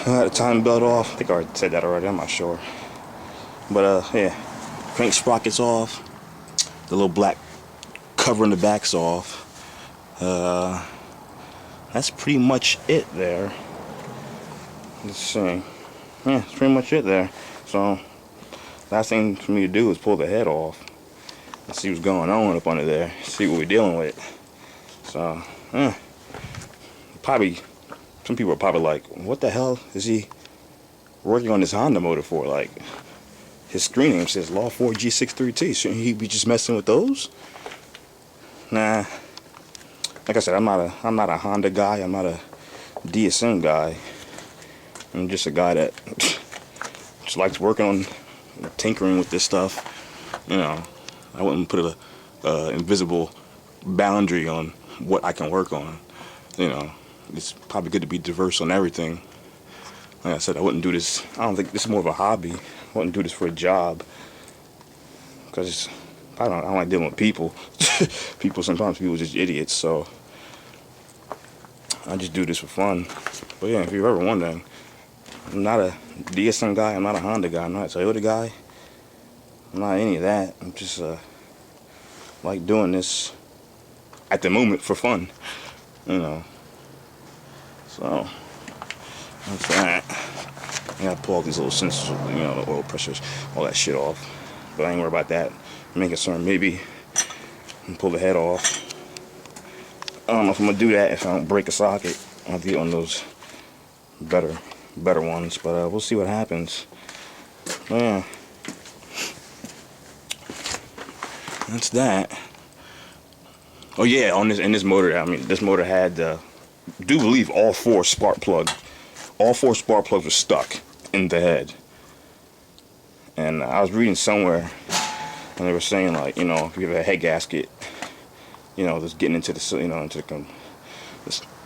The timing belt off. I think I already said that already. I'm not sure. But yeah, crank sprocket's off. The little black cover in the back's off. That's pretty much it there. Let's see. Yeah, that's pretty much it there. So, last thing for me to do is pull the head off and see what's going on up under there. See what we're dealing with. So, probably, some people are probably like, what the hell is he working on this Honda motor for? Like, his screen name says Law 4 G63T. Shouldn't he be just messing with those? Nah. Like I said, I'm not a Honda guy. I'm not a DSM guy. I'm just a guy that just likes working on tinkering with this stuff. You know, I wouldn't put a invisible boundary on what I can work on. You know, it's probably good to be diverse on everything. Like I said, I wouldn't do this. I don't think this is more of a hobby. I wouldn't do this for a job because I don't like dealing with people. Sometimes people are just idiots. So I just do this for fun. But yeah, if you're ever wondering, I'm not a DSM guy. I'm not a Honda guy. I'm not a Toyota guy. I'm not any of that. I'm just like doing this at the moment for fun. You know. So that's that. I gotta pull all these little sensors, you know, the oil pressures, all that shit off. But I ain't worried about that. I'm making concerned maybe pull the head off. I don't know if I'm gonna do that if I don't break a socket. I'll have to get on those better ones, but we'll see what happens. Yeah, that's that. Oh yeah, in this motor, I mean, this motor had, do believe all four spark plugs were stuck in the head. And I was reading somewhere, and they were saying, like, you know, if you have a head gasket, you know, just getting into the, you know,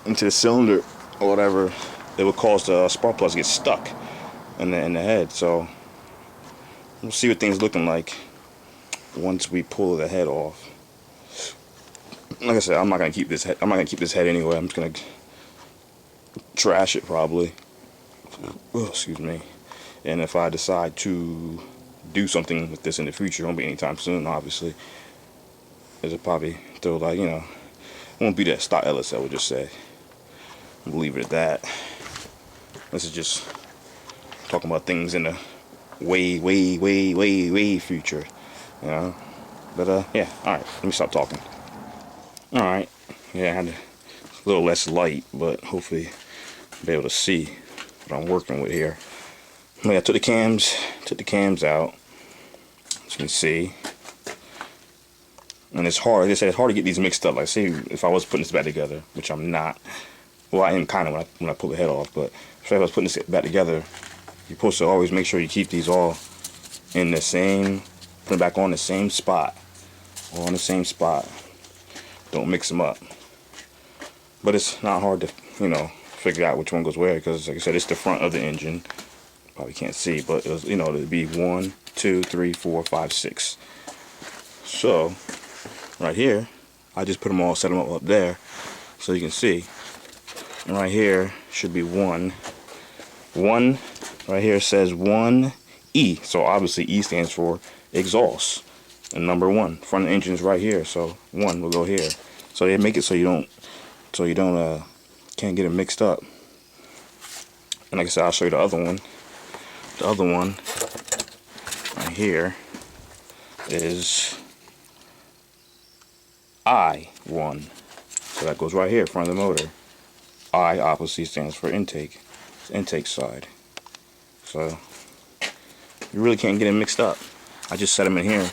into the cylinder or whatever, it would cause the spark plugs to get stuck in the head. So we'll see what things looking like once we pull the head off. Like I said, I'm not gonna keep this head anyway. I'm just gonna trash it probably. Oh, excuse me. And if I decide to do something with this in the future, it won't be anytime soon, obviously. It'll probably still, like, you know, it won't be that stock LSL, we'll just say. We'll leave it at that. This is just talking about things in the way future, you know. But yeah, alright, let me stop talking. Alright, yeah, I had a little less light, but hopefully be able to see what I'm working with here. Yeah, I took the cams out, as you can see. And it's hard, like I said, it's hard to get these mixed up. Like, say if I was putting this back together, which I'm not. Well, I am kind of when I pull the head off, but if I was putting this back together, you're supposed to always make sure you keep these all in the same, put them back on the same spot. All on the same spot. Don't mix them up. But it's not hard to, you know, figure out which one goes where, because like I said, it's the front of the engine. Probably can't see, but it was, you know, it'd be 1, 2, 3, 4, 5, 6. So right here, I just put them all, set them up there, so you can see. And right here should be 1. 1 right here says 1E, so obviously E stands for exhaust. And number 1, front of the engine is right here, so 1 will go here. So they make it so you don't can't get it mixed up. And like I said, I'll show you the other one. The other one right here is I1. So that goes right here, front of the motor. I obviously stands for intake. It's intake side. So you really can't get it mixed up. I just set them in here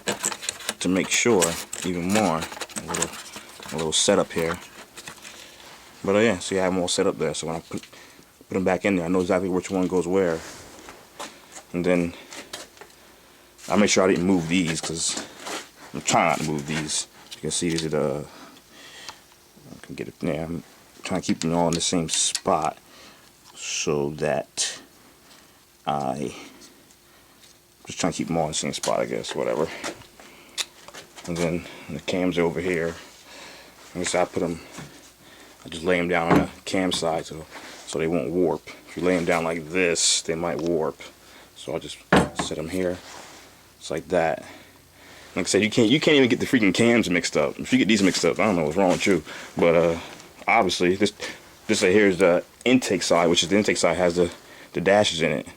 to make sure even more. A little setup here. But yeah, see, I have them all set up there. So when I put them back in there, I know exactly which one goes where. And then I make sure I didn't move these, because I'm trying not to move these. You can see these are the, I can get it there. I'm trying to keep them all in the same spot so that just trying to keep them all in the same spot, I guess, whatever. And then the cams over here. Like I said, I just lay them down on the cam side so they won't warp. If you lay them down like this, they might warp. So I'll just set them here. It's like that. Like I said, you can't even get the freaking cams mixed up. If you get these mixed up, I don't know what's wrong with you. But obviously, this right here is the intake side, which is the intake side has the dashes in it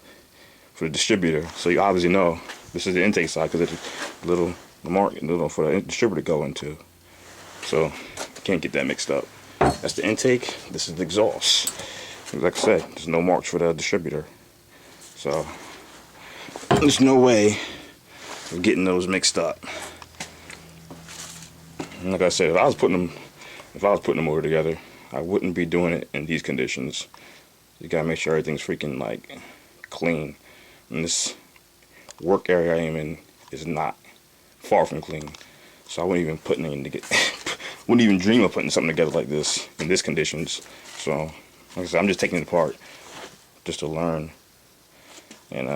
for the distributor. So you obviously know this is the intake side because it's a little mark for the distributor to go into. So you can't get that mixed up. That's the intake. This is the exhaust. Like I said, there's no marks for the distributor. So there's no way of getting those mixed up. And like I said, if I was putting them over together, I wouldn't be doing it in these conditions. You gotta make sure everything's freaking like clean. And this work area I am in is not far from clean. So I wouldn't even wouldn't even dream of putting something together like this in these conditions. So like I said, I'm just taking it apart just to learn. And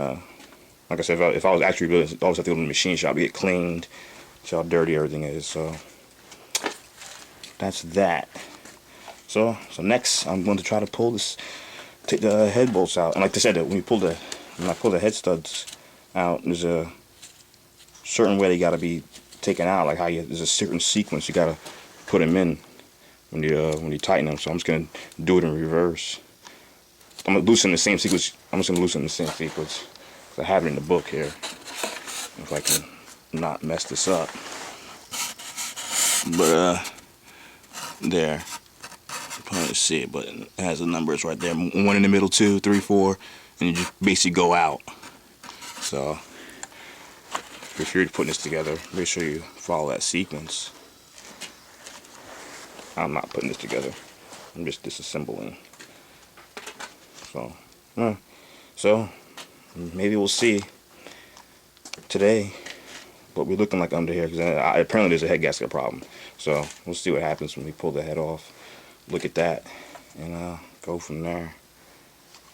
like I said, if I was actually building, I always have to go to the machine shop to get cleaned. See how dirty everything is. So that's that. So next I'm going to try to take the head bolts out. And like I said, when I pull the head studs out, there's a certain way they got to be taken out. Like there's a certain sequence you got to put them in when you tighten them. So I'm just gonna do it in reverse. I'm gonna loosen the same sequence. I'm just gonna loosen the same sequence. I have it in the book here. If I can not mess this up. But there. You probably see it, but it has the numbers right there. 1 in the middle, 2, 3, 4, and you just basically go out. So if you're putting this together, make sure you follow that sequence. I'm not putting this together. I'm just disassembling. So maybe we'll see today what we're looking like under here, because apparently there's a head gasket problem. So we'll see what happens when we pull the head off. Look at that and go from there.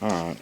All right.